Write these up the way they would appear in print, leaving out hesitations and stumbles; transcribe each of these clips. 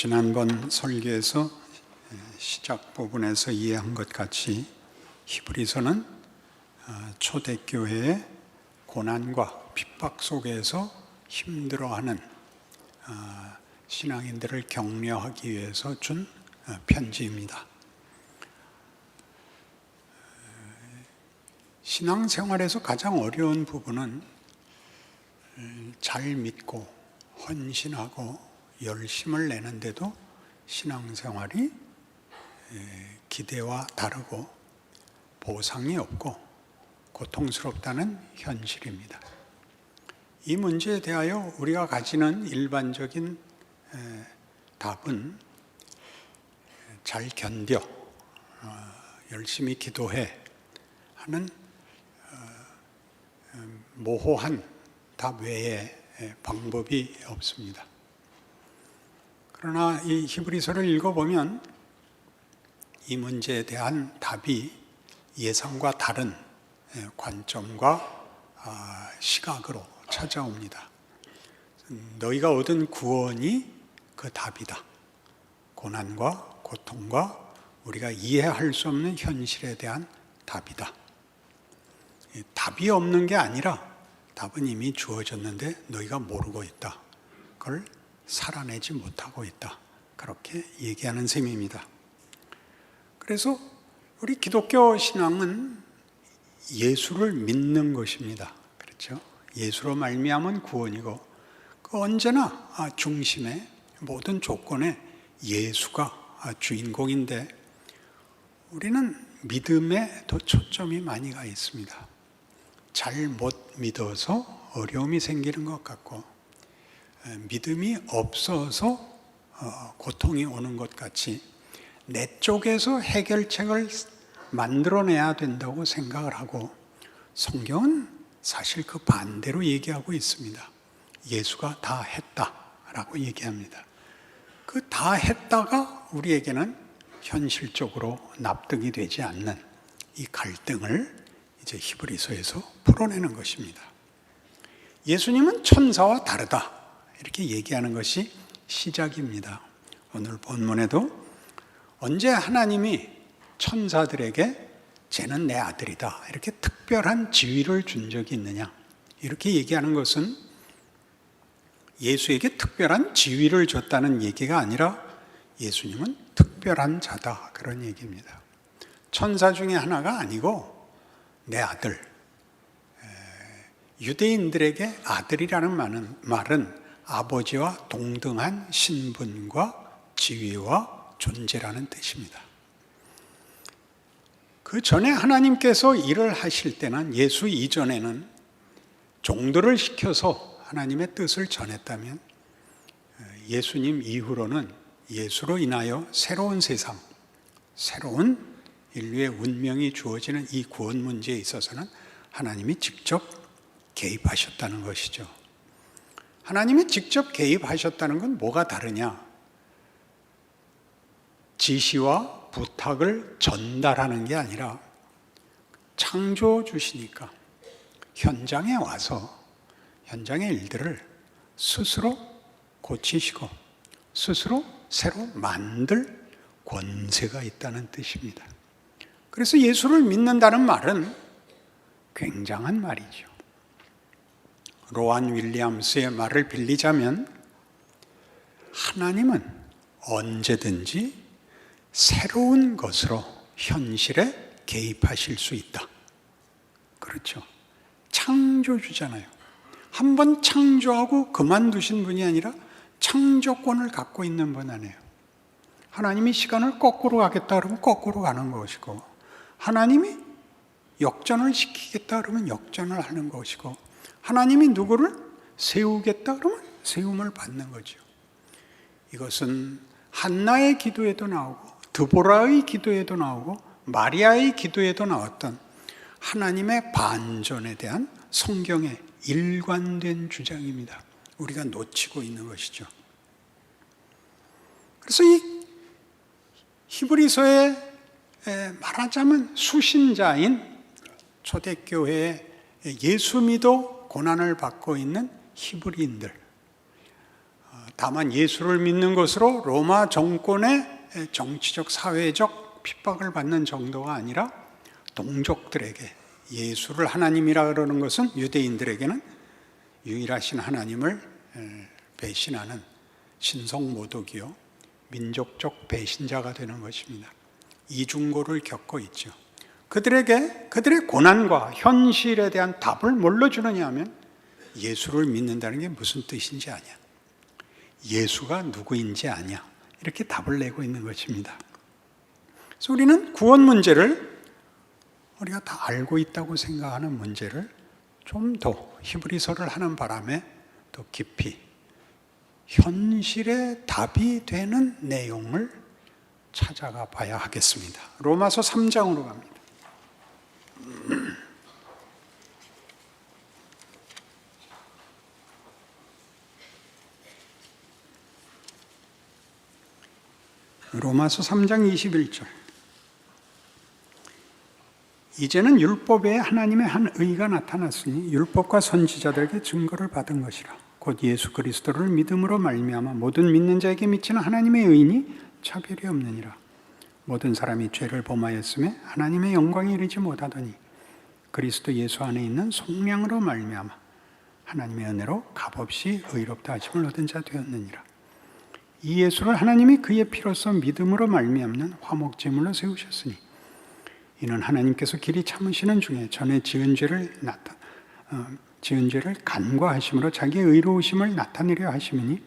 지난번 설교에서 시작 부분에서 이해한 것 같이 히브리서는 초대교회의 고난과 핍박 속에서 힘들어하는 신앙인들을 격려하기 위해서 준 편지입니다. 신앙생활에서 가장 어려운 부분은 잘 믿고 헌신하고 열심을 내는데도 신앙생활이 기대와 다르고 보상이 없고 고통스럽다는 현실입니다. 이 문제에 대하여 우리가 가지는 일반적인 답은 잘 견뎌, 열심히 기도해 하는 모호한 답 외에 방법이 없습니다. 그러나 이 히브리서를 읽어보면 이 문제에 대한 답이 예상과 다른 관점과 시각으로 찾아옵니다. 너희가 얻은 구원이 그 답이다. 고난과 고통과 우리가 이해할 수 없는 현실에 대한 답이다. 답이 없는 게 아니라 답은 이미 주어졌는데 너희가 모르고 있다. 그걸 살아내지 못하고 있다. 그렇게 얘기하는 셈입니다. 그래서 우리 기독교 신앙은 예수를 믿는 것입니다. 그렇죠? 예수로 말미암은 구원이고 그 언제나 중심에 모든 조건에 예수가 주인공인데 우리는 믿음에 더 초점이 많이 가 있습니다. 잘 못 믿어서 어려움이 생기는 것 같고 믿음이 없어서 고통이 오는 것 같이 내 쪽에서 해결책을 만들어내야 된다고 생각을 하고 성경은 사실 그 반대로 얘기하고 있습니다. 예수가 다 했다라고 얘기합니다. 그 다 했다가 우리에게는 현실적으로 납득이 되지 않는 이 갈등을 이제 히브리서에서 풀어내는 것입니다. 예수님은 천사와 다르다. 이렇게 얘기하는 것이 시작입니다. 오늘 본문에도 언제 하나님이 천사들에게 쟤는 내 아들이다 이렇게 특별한 지위를 준 적이 있느냐 이렇게 얘기하는 것은 예수에게 특별한 지위를 줬다는 얘기가 아니라 예수님은 특별한 자다 그런 얘기입니다. 천사 중에 하나가 아니고 내 아들. 유대인들에게 아들이라는 말은 아버지와 동등한 신분과 지위와 존재라는 뜻입니다. 그 전에 하나님께서 일을 하실 때는 예수 이전에는 종들을 시켜서 하나님의 뜻을 전했다면 예수님 이후로는 예수로 인하여 새로운 세상, 새로운 인류의 운명이 주어지는 이 구원 문제에 있어서는 하나님이 직접 개입하셨다는 것이죠. 하나님이 직접 개입하셨다는 건 뭐가 다르냐? 지시와 부탁을 전달하는 게 아니라 창조주시니까 현장에 와서 현장의 일들을 스스로 고치시고 스스로 새로 만들 권세가 있다는 뜻입니다. 그래서 예수를 믿는다는 말은 굉장한 말이죠. 로안 윌리엄스의 말을 빌리자면 하나님은 언제든지 새로운 것으로 현실에 개입하실 수 있다. 그렇죠. 창조주잖아요. 한번 창조하고 그만두신 분이 아니라 창조권을 갖고 있는 분 아니에요. 하나님이 시간을 거꾸로 가겠다 그러면 거꾸로 가는 것이고 하나님이 역전을 시키겠다 그러면 역전을 하는 것이고 하나님이 누구를 세우겠다 그러면 세움을 받는 거죠. 이것은 한나의 기도에도 나오고 드보라의 기도에도 나오고 마리아의 기도에도 나왔던 하나님의 반전에 대한 성경의 일관된 주장입니다. 우리가 놓치고 있는 것이죠. 그래서 이 히브리서에 말하자면 수신자인 초대교회의 예수 믿어 고난을 받고 있는 히브리인들, 다만 예수를 믿는 것으로 로마 정권의 정치적, 사회적 핍박을 받는 정도가 아니라 동족들에게 예수를 하나님이라 그러는 것은 유대인들에게는 유일하신 하나님을 배신하는 신성모독이요 민족적 배신자가 되는 것입니다. 이중고를 겪고 있죠. 그들에게 그들의 고난과 현실에 대한 답을 뭘로 주느냐 하면 예수를 믿는다는 게 무슨 뜻인지 아냐, 예수가 누구인지 아냐, 이렇게 답을 내고 있는 것입니다. 그래서 우리는 구원 문제를 우리가 다 알고 있다고 생각하는 문제를 좀 더 히브리서를 하는 바람에 더 깊이 현실의 답이 되는 내용을 찾아가 봐야 하겠습니다. 로마서 3장으로 갑니다. 로마서 3장 21절. 이제는 율법에 하나님의 한 의가 나타났으니 율법과 선지자들에게 증거를 받은 것이라. 곧 예수 그리스도를 믿음으로 말미암아 모든 믿는 자에게 미치는 하나님의 의인이 차별이 없느니라. 모든 사람이 죄를 범하였음에 하나님의 영광에 이르지 못하더니 그리스도 예수 안에 있는 속량으로 말미암아 하나님의 은혜로 값없이 의롭다 하심을 얻은 자 되었느니라. 이 예수를 하나님이 그의 피로써 믿음으로 말미암는 화목제물로 세우셨으니 이는 하나님께서 길이 참으시는 중에 전에 지은 죄를 간과하심으로 자기의 의로우심을 나타내려 하심이니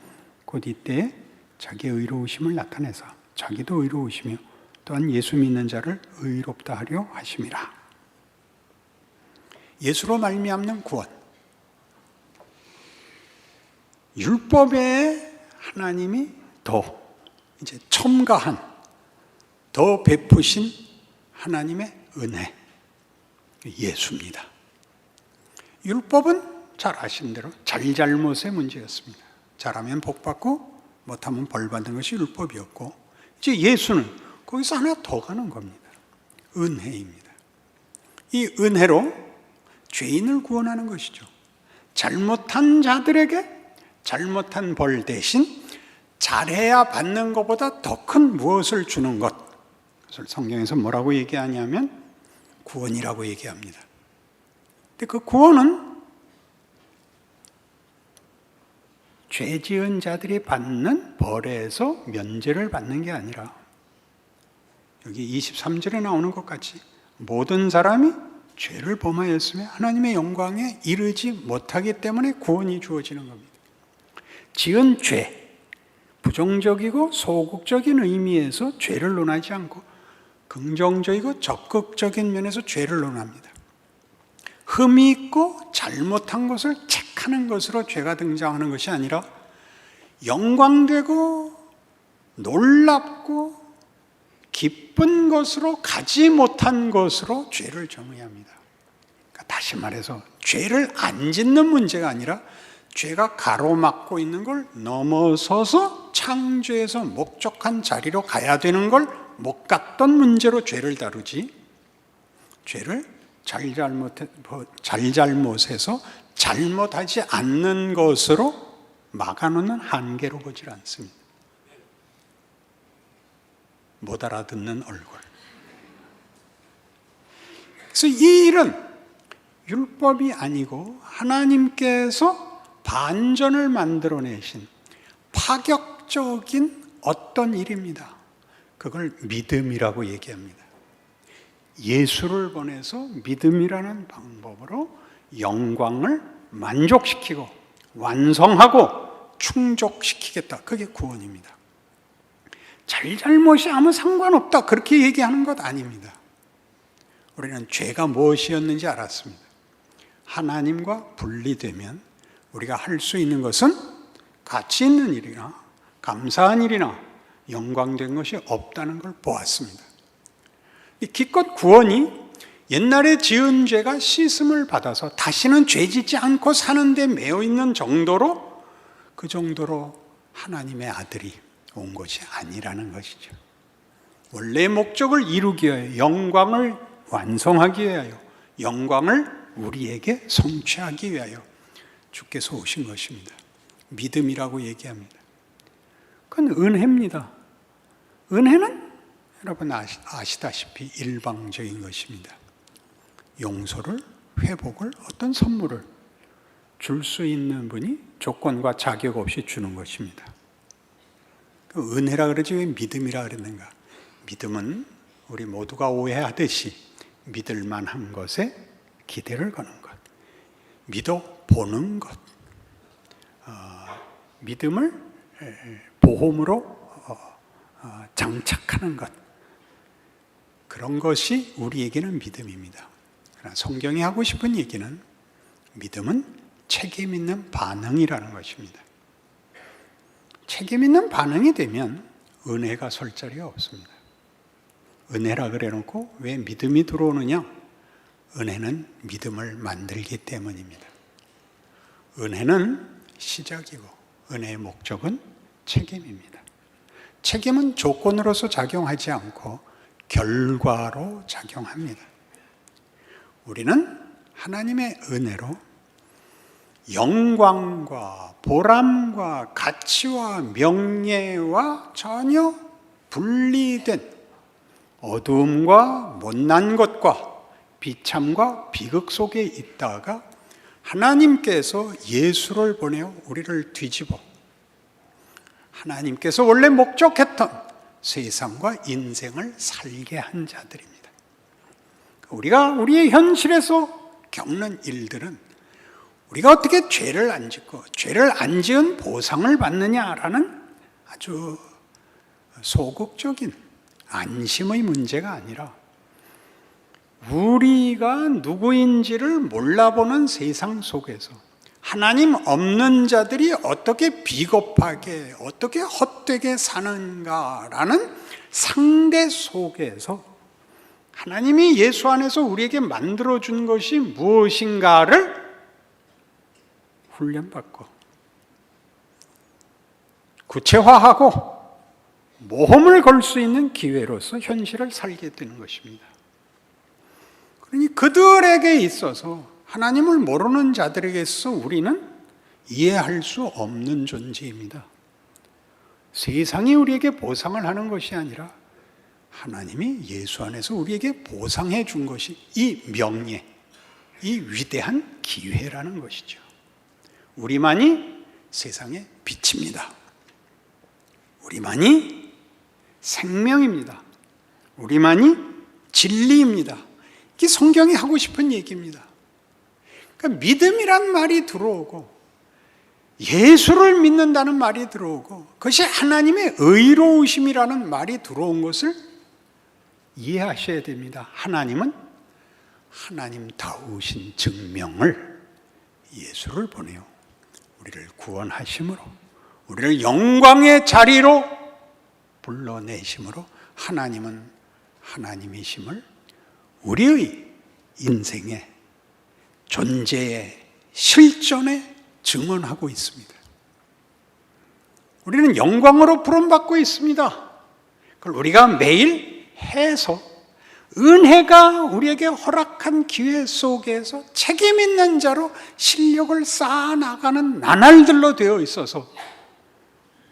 곧 이때에 자기의 의로우심을 나타내사 자기도 의로우시며 또한 예수 믿는 자를 의롭다 하려 하심이라. 예수로 말미암는 구원. 율법에 하나님이 더 이제 첨가한, 더 베푸신 하나님의 은혜, 예수입니다. 율법은 잘 아시는 대로 잘잘못의 문제였습니다. 잘하면 복받고 못하면 벌받는 것이 율법이었고, 이제 예수는 거기서 하나 더 가는 겁니다. 은혜입니다. 이 은혜로 죄인을 구원하는 것이죠. 잘못한 자들에게 잘못한 벌 대신 잘해야 받는 것보다 더 큰 무엇을 주는 것, 그것을 성경에서 뭐라고 얘기하냐면 구원이라고 얘기합니다. 근데 그 구원은 죄 지은 자들이 받는 벌에서 면제를 받는 게 아니라 여기 23절에 나오는 것 같이 모든 사람이 죄를 범하였으며 하나님의 영광에 이르지 못하기 때문에 구원이 주어지는 겁니다. 지은 죄, 부정적이고 소극적인 의미에서 죄를 논하지 않고 긍정적이고 적극적인 면에서 죄를 논합니다. 흠이 있고 잘못한 것을 체크하는 것으로 죄가 등장하는 것이 아니라 영광되고 놀랍고 기쁜 것으로 가지 못한 것으로 죄를 정의합니다. 그러니까 다시 말해서 죄를 안 짓는 문제가 아니라 죄가 가로막고 있는 걸 넘어서서 창조에서 목적한 자리로 가야 되는 걸 못 갔던 문제로 죄를 다루지, 죄를 잘잘못해서 잘못하지 않는 것으로 막아놓는 한계로 보질 않습니다. 못 알아듣는 얼굴. 그래서 이 일은 율법이 아니고 하나님께서 반전을 만들어내신 파격적인 어떤 일입니다. 그걸 믿음이라고 얘기합니다. 예수를 보내서 믿음이라는 방법으로 영광을 만족시키고 완성하고 충족시키겠다. 그게 구원입니다. 잘잘못이 아무 상관없다. 그렇게 얘기하는 것 아닙니다. 우리는 죄가 무엇이었는지 알았습니다. 하나님과 분리되면 우리가 할 수 있는 것은 가치 있는 일이나 감사한 일이나 영광된 것이 없다는 걸 보았습니다. 기껏 구원이 옛날에 지은 죄가 씻음을 받아서 다시는 죄 짓지 않고 사는 데 매여 있는 정도로, 그 정도로 하나님의 아들이 온 것이 아니라는 것이죠. 원래의 목적을 이루기 위하여, 영광을 완성하기 위하여, 영광을 우리에게 성취하기 위하여 주께서 오신 것입니다. 믿음이라고 얘기합니다. 그건 은혜입니다. 은혜는 여러분 아시다시피 일방적인 것입니다. 용서를, 회복을, 어떤 선물을 줄 수 있는 분이 조건과 자격 없이 주는 것입니다. 그 은혜라 그러지 왜 믿음이라 그랬는가? 믿음은 우리 모두가 오해하듯이 믿을 만한 것에 기대를 거는 것, 믿어 보는 것, 믿음을 보험으로 장착하는 것, 그런 것이 우리에게는 믿음입니다. 그러나 성경이 하고 싶은 얘기는 믿음은 책임 있는 반응이라는 것입니다. 책임 있는 반응이 되면 은혜가 설 자리가 없습니다. 은혜라 그래놓고 왜 믿음이 들어오느냐? 은혜는 믿음을 만들기 때문입니다. 은혜는 시작이고 은혜의 목적은 책임입니다. 책임은 조건으로서 작용하지 않고 결과로 작용합니다. 우리는 하나님의 은혜로 영광과 보람과 가치와 명예와 전혀 분리된 어두움과 못난 것과 비참과 비극 속에 있다가 하나님께서 예수를 보내어 우리를 뒤집어 하나님께서 원래 목적했던 세상과 인생을 살게 한 자들입니다. 우리가 우리의 현실에서 겪는 일들은 우리가 어떻게 죄를 안 짓고 죄를 안 지은 보상을 받느냐라는 아주 소극적인 안심의 문제가 아니라 우리가 누구인지를 몰라보는 세상 속에서 하나님 없는 자들이 어떻게 비겁하게, 어떻게 헛되게 사는가라는 상대 속에서 하나님이 예수 안에서 우리에게 만들어준 것이 무엇인가를 훈련받고 구체화하고 모험을 걸 수 있는 기회로서 현실을 살게 되는 것입니다. 그러니 그들에게 있어서 하나님을 모르는 자들에게 있어서 우리는 이해할 수 없는 존재입니다. 세상이 우리에게 보상을 하는 것이 아니라 하나님이 예수 안에서 우리에게 보상해 준 것이 이 명예, 이 위대한 기회라는 것이죠. 우리만이 세상의 빛입니다. 우리만이 생명입니다. 우리만이 진리입니다. 이게 성경이 하고 싶은 얘기입니다. 그러니까 믿음이란 말이 들어오고 예수를 믿는다는 말이 들어오고 그것이 하나님의 의로우심이라는 말이 들어온 것을 이해하셔야 됩니다. 하나님은 하나님다우신 증명을 예수를 보내요. 우리를 구원하심으로 우리를 영광의 자리로 불러내심으로 하나님은 하나님이심을 우리의 인생의 존재의 실존에 증언하고 있습니다. 우리는 영광으로 부름받고 있습니다. 그걸 우리가 매일 해서 은혜가 우리에게 허락한 기회 속에서 책임 있는 자로 실력을 쌓아나가는 나날들로 되어 있어서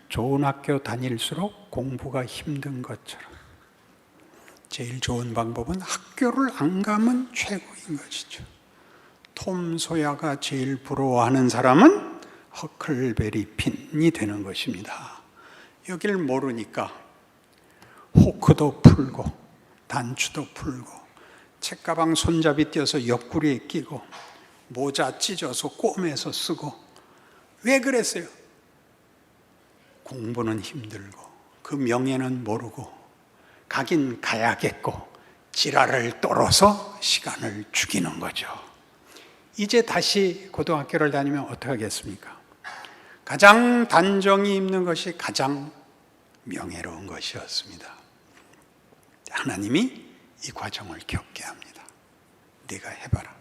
좋은 학교 다닐수록 공부가 힘든 것처럼 제일 좋은 방법은 학교를 안 가면 최고인 것이죠. 톰 소야가 제일 부러워하는 사람은 허클베리 핀이 되는 것입니다. 여길 모르니까 호크도 풀고 단추도 풀고 책가방 손잡이 띄어서 옆구리에 끼고 모자 찢어서 꿰매서 쓰고 왜 그랬어요? 공부는 힘들고 그 명예는 모르고 가긴 가야겠고 지랄을 떨어서 시간을 죽이는 거죠. 이제 다시 고등학교를 다니면 어떻게 하겠습니까? 가장 단정히 입는 것이 가장 명예로운 것이었습니다. 하나님이 이 과정을 겪게 합니다. 네가 해봐라.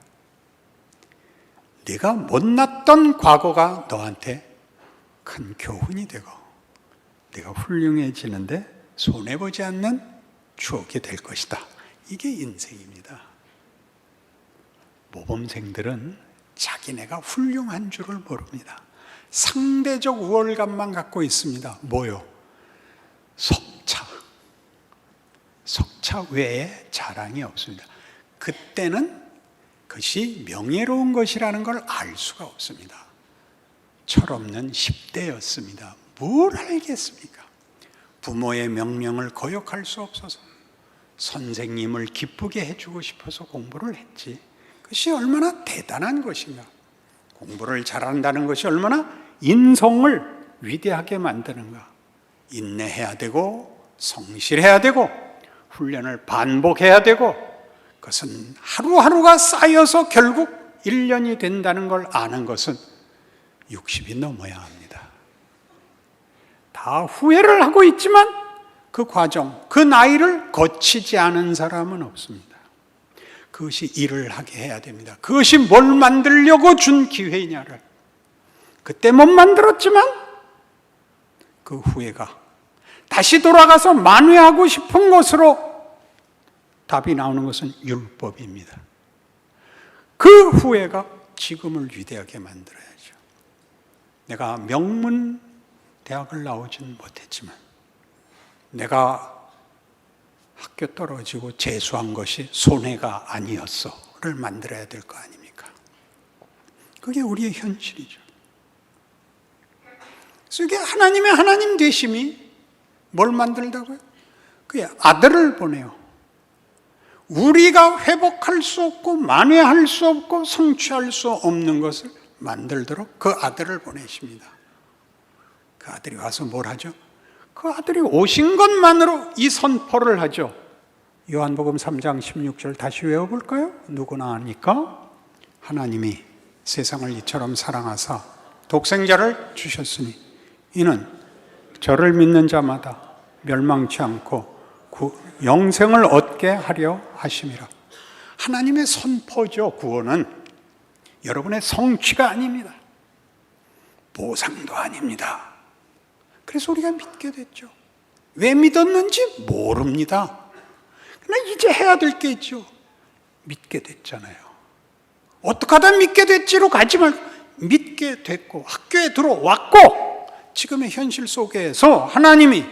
네가 못났던 과거가 너한테 큰 교훈이 되고 네가 훌륭해지는데 손해보지 않는 추억이 될 것이다. 이게 인생입니다. 모범생들은 자기네가 훌륭한 줄을 모릅니다. 상대적 우월감만 갖고 있습니다. 뭐요? 석차 외에 자랑이 없습니다. 그때는 그것이 명예로운 것이라는 걸 알 수가 없습니다. 철없는 10대였습니다. 뭘 알겠습니까? 부모의 명령을 거역할 수 없어서 선생님을 기쁘게 해주고 싶어서 공부를 했지. 그것이 얼마나 대단한 것인가. 공부를 잘한다는 것이 얼마나 인성을 위대하게 만드는가. 인내해야 되고 성실해야 되고 훈련을 반복해야 되고 그것은 하루하루가 쌓여서 결국 1년이 된다는 걸 아는 것은 60이 넘어야 합니다. 다 후회를 하고 있지만 그 과정, 그 나이를 거치지 않은 사람은 없습니다. 그것이 일을 하게 해야 됩니다. 그것이 뭘 만들려고 준 기회냐를 그때 못 만들었지만 그 후회가 다시 돌아가서 만회하고 싶은 것으로 답이 나오는 것은 율법입니다. 그 후회가 지금을 위대하게 만들어야죠. 내가 명문 대학을 나오진 못했지만 내가 학교 떨어지고 재수한 것이 손해가 아니었어를 만들어야 될 거 아닙니까? 그게 우리의 현실이죠. 그래서 이게 하나님의 하나님 되심이 뭘 만들다고요? 그게 아들을 보내요. 우리가 회복할 수 없고 만회할 수 없고 성취할 수 없는 것을 만들도록 그 아들을 보내십니다. 그 아들이 와서 뭘 하죠? 그 아들이 오신 것만으로 이 선포를 하죠. 요한복음 3장 16절 다시 외워볼까요? 누구나 아니까 하나님이 세상을 이처럼 사랑하사 독생자를 주셨으니 이는 저를 믿는 자마다 멸망치 않고 영생을 얻게 하려 하심이라. 하나님의 선포죠. 구원은 여러분의 성취가 아닙니다. 보상도 아닙니다. 그래서 우리가 믿게 됐죠. 왜 믿었는지 모릅니다. 그러나 이제 해야 될 게 있죠. 믿게 됐잖아요. 어떻게 하다 믿게 됐지로 가지 말고 믿게 됐고 학교에 들어왔고 지금의 현실 속에서 하나님이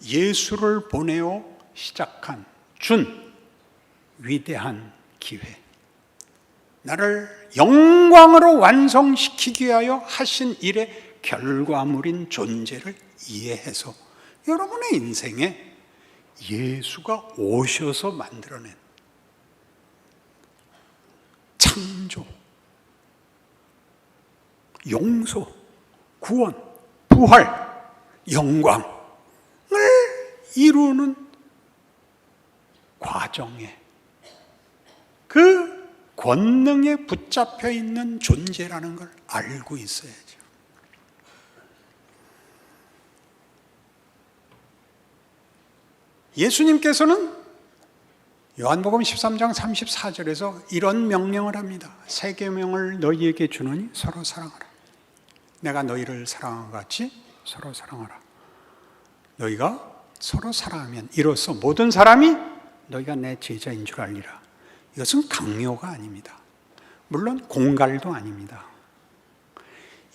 예수를 보내어 시작한 준 위대한 기회, 나를 영광으로 완성시키기 위하여 하신 일의 결과물인 존재를 이해해서 여러분의 인생에 예수가 오셔서 만들어낸 창조, 용서, 구원, 부활, 영광을 이루는 과정에 그 권능에 붙잡혀 있는 존재라는 걸 알고 있어야죠. 예수님께서는 요한복음 13장 34절에서 이런 명령을 합니다. 새 계명을 너희에게 주노니 서로 사랑하라. 내가 너희를 사랑한 것 같이 서로 사랑하라. 너희가 서로 사랑하면 이로써 모든 사람이 너희가 내 제자인 줄 알리라. 이것은 강요가 아닙니다. 물론 공갈도 아닙니다.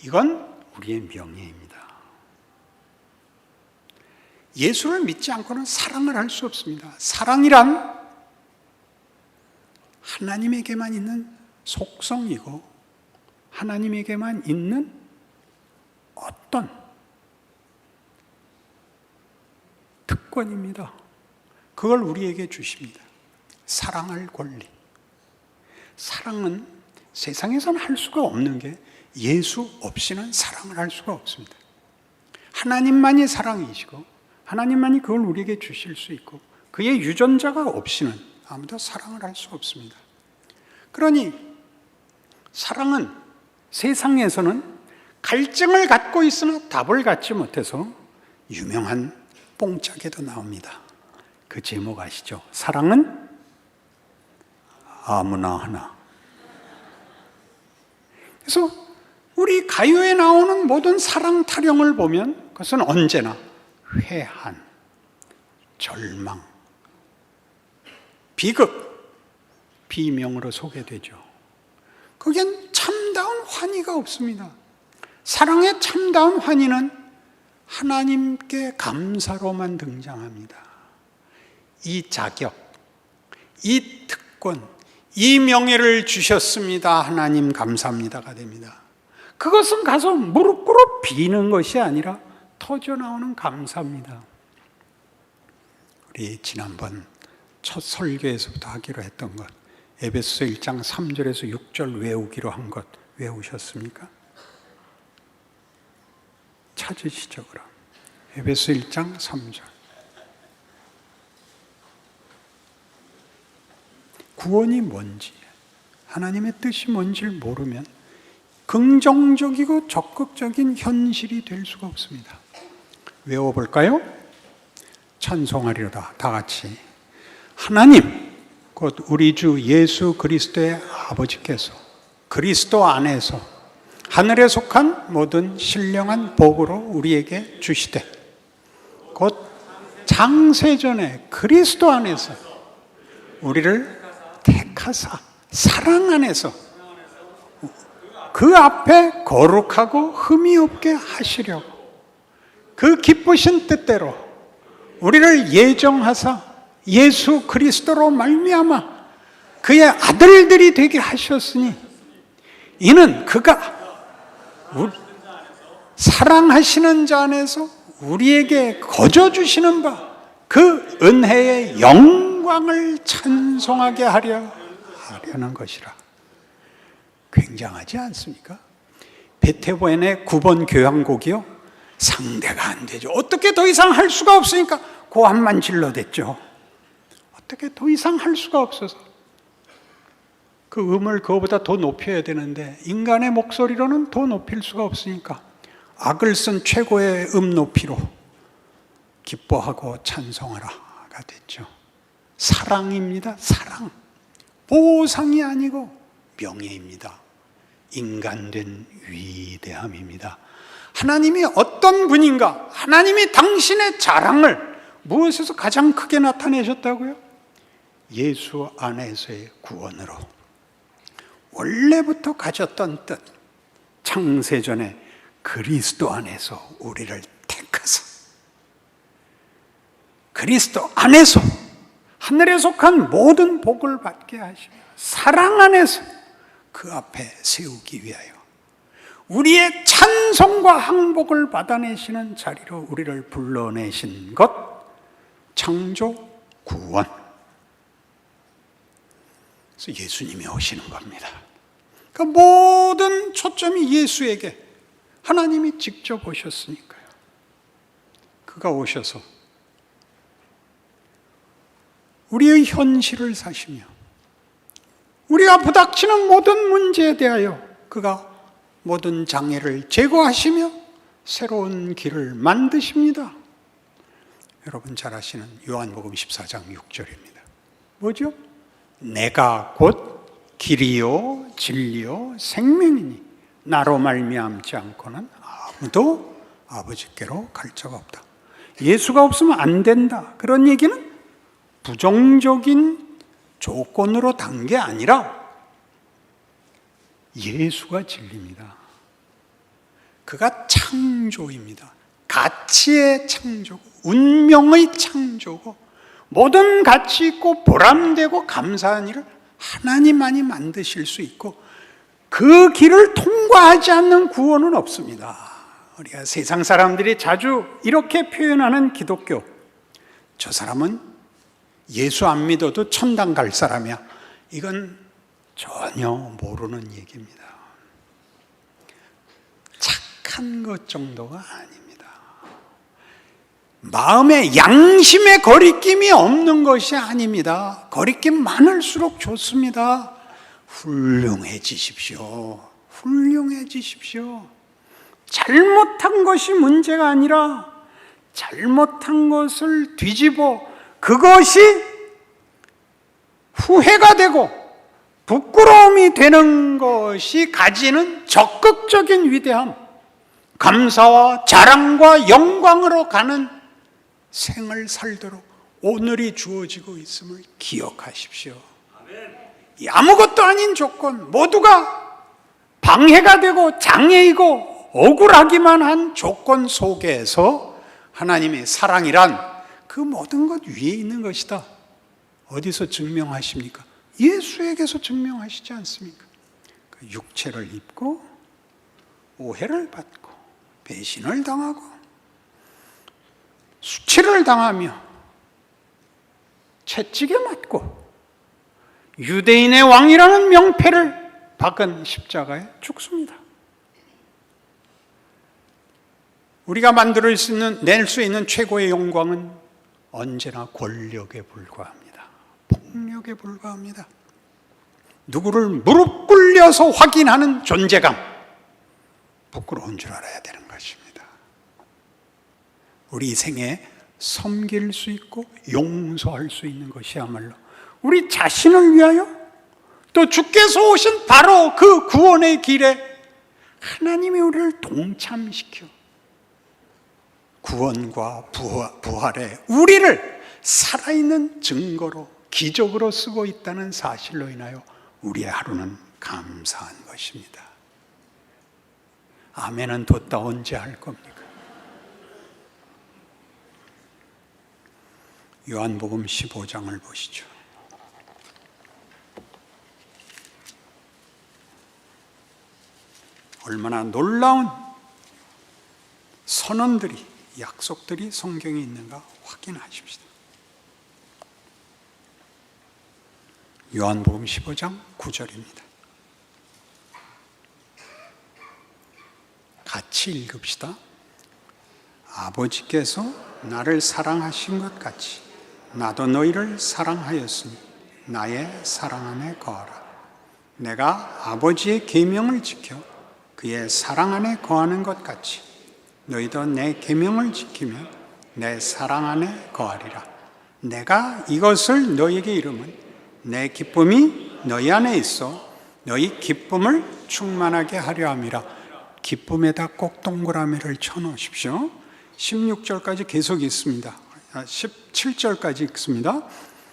이건 우리의 명예입니다. 예수를 믿지 않고는 사랑을 할 수 없습니다. 사랑이란 하나님에게만 있는 속성이고 하나님에게만 있는 어떤 특권입니다. 그걸 우리에게 주십니다. 사랑할 권리. 사랑은 세상에서는 할 수가 없는 게 예수 없이는 사랑을 할 수가 없습니다. 하나님만이 사랑이시고 하나님만이 그걸 우리에게 주실 수 있고 그의 유전자가 없이는 아무도 사랑을 할 수 없습니다. 그러니 사랑은 세상에서는 갈증을 갖고 있으나 답을 갖지 못해서 유명한 뽕짝에도 나옵니다. 그 제목 아시죠? 사랑은 아무나 하나. 그래서 우리 가요에 나오는 모든 사랑 타령을 보면 그것은 언제나 회한, 절망, 비극, 비명으로 소개되죠. 거기엔 참다운 환희가 없습니다. 사랑의 참다운 환희는 하나님께 감사로만 등장합니다. 이 자격, 이 특권, 이 명예를 주셨습니다. 하나님 감사합니다가 됩니다. 그것은 가서 무릎 꿇어 비는 것이 아니라 터져나오는 감사입니다. 우리 지난번 첫 설교에서부터 하기로 했던 것, 에베소 1장 3절에서 6절 외우기로 한 것 외우셨습니까? 찾으시죠, 그럼. 에베소 1장 3절. 구원이 뭔지, 하나님의 뜻이 뭔지를 모르면 긍정적이고 적극적인 현실이 될 수가 없습니다. 외워볼까요? 찬송하리로다. 다 같이. 하나님, 곧 우리 주 예수 그리스도의 아버지께서 그리스도 안에서 하늘에 속한 모든 신령한 복으로 우리에게 주시되, 곧 장세전에 그리스도 안에서 우리를 택하사 사랑 안에서 그 앞에 거룩하고 흠이 없게 하시려고 그 기쁘신 뜻대로 우리를 예정하사 예수 그리스도로 말미암아 그의 아들들이 되게 하셨으니, 이는 그가 사랑하시는 자 안에서 우리에게 거저 주시는 바 그 은혜의 영광을 찬송하게 하려는 것이라. 굉장하지 않습니까? 베토벤의 9번 교향곡이요, 상대가 안 되죠. 어떻게 더 이상 할 수가 없으니까 고함만 질러댔죠. 어떻게 더 이상 할 수가 없어서 그 음을 그거보다 더 높여야 되는데 인간의 목소리로는 더 높일 수가 없으니까 악을 쓴 최고의 음 높이로 기뻐하고 찬송하라가 됐죠. 사랑입니다. 사랑. 보상이 아니고 명예입니다. 인간된 위대함입니다. 하나님이 어떤 분인가? 하나님이 당신의 자랑을 무엇에서 가장 크게 나타내셨다고요? 예수 안에서의 구원으로. 원래부터 가졌던 뜻, 창세전에 그리스도 안에서 우리를 택하사 그리스도 안에서 하늘에 속한 모든 복을 받게 하시며 사랑 안에서 그 앞에 세우기 위하여 우리의 찬송과 항복을 받아내시는 자리로 우리를 불러내신 것, 창조, 구원. 그래서 예수님이 오시는 겁니다. 그 모든 초점이 예수에게, 하나님이 직접 오셨으니까요. 그가 오셔서 우리의 현실을 사시며 우리가 부닥치는 모든 문제에 대하여 그가 모든 장애를 제거하시며 새로운 길을 만드십니다. 여러분 잘 아시는 요한복음 14장 6절입니다. 뭐죠? 내가 곧 길이요 진리요 생명이니 나로 말미암지 않고는 아무도 아버지께로 갈 자가 없다. 예수가 없으면 안 된다. 그런 얘기는 부정적인 조건으로 단 게 아니라 예수가 진리입니다. 그가 창조입니다. 가치의 창조고 운명의 창조고 모든 가치 있고 보람되고 감사한 일을 하나님만이 만드실 수 있고 그 길을 통과하지 않는 구원은 없습니다. 우리가 세상 사람들이 자주 이렇게 표현하는 기독교, 저 사람은 예수 안 믿어도 천당 갈 사람이야. 이건 전혀 모르는 얘기입니다. 착한 것 정도가 아닙니다. 마음에 양심의 거리낌이 없는 것이 아닙니다. 거리낌 많을수록 좋습니다. 훌륭해지십시오. 훌륭해지십시오. 잘못한 것이 문제가 아니라 잘못한 것을 뒤집어 그것이 후회가 되고 부끄러움이 되는 것이 가지는 적극적인 위대함, 감사와 자랑과 영광으로 가는 생을 살도록 오늘이 주어지고 있음을 기억하십시오. 이 아무것도 아닌 조건 모두가 방해가 되고 장애이고 억울하기만 한 조건 속에서 하나님의 사랑이란 그 모든 것 위에 있는 것이다. 어디서 증명하십니까? 예수에게서 증명하시지 않습니까? 그 육체를 입고 오해를 받고 배신을 당하고 수치를 당하며 채찍에 맞고 유대인의 왕이라는 명패를 박은 십자가에 죽습니다. 우리가 낼 수 있는 최고의 영광은 언제나 권력에 불과합니다. 폭력에 불과합니다. 누구를 무릎 꿇려서 확인하는 존재감, 부끄러운 줄 알아야 되는 것입니다. 우리 생에 섬길 수 있고 용서할 수 있는 것이야말로 우리 자신을 위하여 또 주께서 오신 바로 그 구원의 길에 하나님이 우리를 동참시켜 구원과 부활에 우리를 살아있는 증거로 기적으로 쓰고 있다는 사실로 인하여 우리의 하루는 감사한 것입니다. 아멘은 뒀다 언제 할 겁니까? 요한복음 15장을 보시죠. 얼마나 놀라운 선언들이, 약속들이 성경에 있는가 확인하십시다. 요한복음 15장 9절입니다. 같이 읽읍시다. 아버지께서 나를 사랑하신 것 같이 나도 너희를 사랑하였으니 나의 사랑 안에 거하라. 내가 아버지의 계명을 지켜 그의 사랑 안에 거하는 것 같이 너희도 내 계명을 지키면 내 사랑 안에 거하리라. 내가 이것을 너희에게 이르면 내 기쁨이 너희 안에 있어 너희 기쁨을 충만하게 하려 함이라. 기쁨에다 꼭 동그라미를 쳐놓으십시오. 16절까지 계속 있습니다. 17절까지 읽습니다.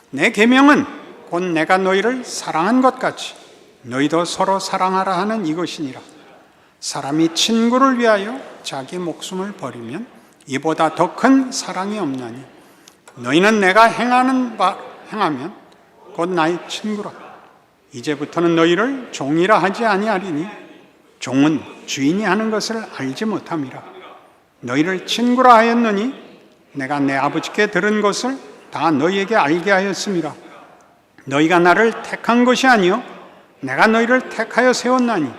내 계명은 곧 내가 너희를 사랑한 것 같이 너희도 서로 사랑하라 하는 이것이니라. 사람이 친구를 위하여 자기 목숨을 버리면 이보다 더 큰 사랑이 없나니 너희는 내가 행하는 바 행하면 곧 나의 친구라. 이제부터는 너희를 종이라 하지 아니하리니 종은 주인이 하는 것을 알지 못함이라. 너희를 친구라 하였느니 내가 내 아버지께 들은 것을 다 너희에게 알게 하였음이라. 너희가 나를 택한 것이 아니요 내가 너희를 택하여 세웠나니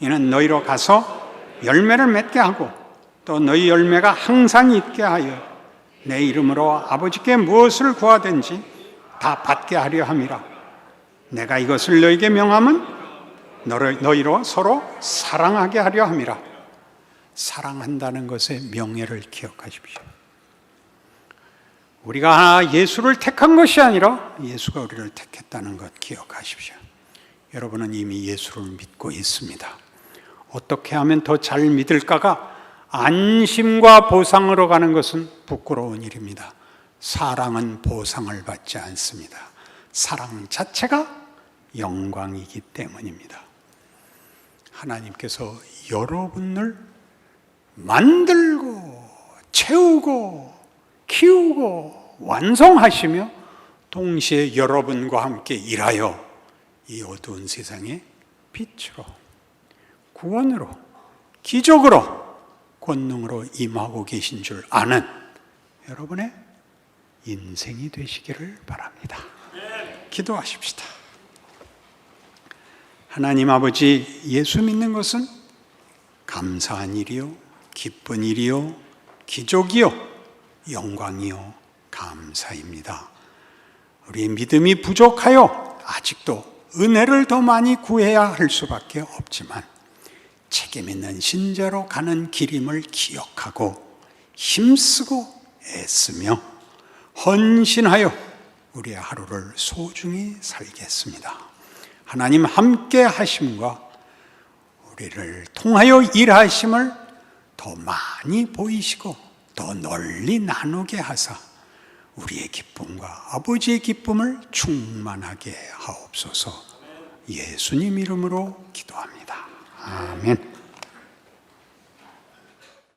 이는 너희로 가서 열매를 맺게 하고 또 너희 열매가 항상 있게 하여 내 이름으로 아버지께 무엇을 구하든지 다 받게 하려 함이라. 내가 이것을 너희에게 명함은 너희로 서로 사랑하게 하려 함이라. 사랑한다는 것의 명예를 기억하십시오. 우리가 예수를 택한 것이 아니라 예수가 우리를 택했다는 것 기억하십시오. 여러분은 이미 예수를 믿고 있습니다. 어떻게 하면 더 잘 믿을까가 안심과 보상으로 가는 것은 부끄러운 일입니다. 사랑은 보상을 받지 않습니다. 사랑 자체가 영광이기 때문입니다. 하나님께서 여러분을 만들고 채우고 키우고 완성하시며 동시에 여러분과 함께 일하여 이 어두운 세상에 빛으로 구원으로 기적으로 권능으로 임하고 계신 줄 아는 여러분의 인생이 되시기를 바랍니다. 기도하십시다. 하나님 아버지, 예수 믿는 것은 감사한 일이요 기쁜 일이요 기적이요 영광이요 감사입니다. 우리의 믿음이 부족하여 아직도 은혜를 더 많이 구해야 할 수밖에 없지만 책임 있는 신자로 가는 길임을 기억하고 힘쓰고 애쓰며 헌신하여 우리의 하루를 소중히 살겠습니다. 하나님 함께 하심과 우리를 통하여 일하심을 더 많이 보이시고 더 널리 나누게 하사 우리의 기쁨과 아버지의 기쁨을 충만하게 하옵소서. 예수님 이름으로 기도합니다. 아멘.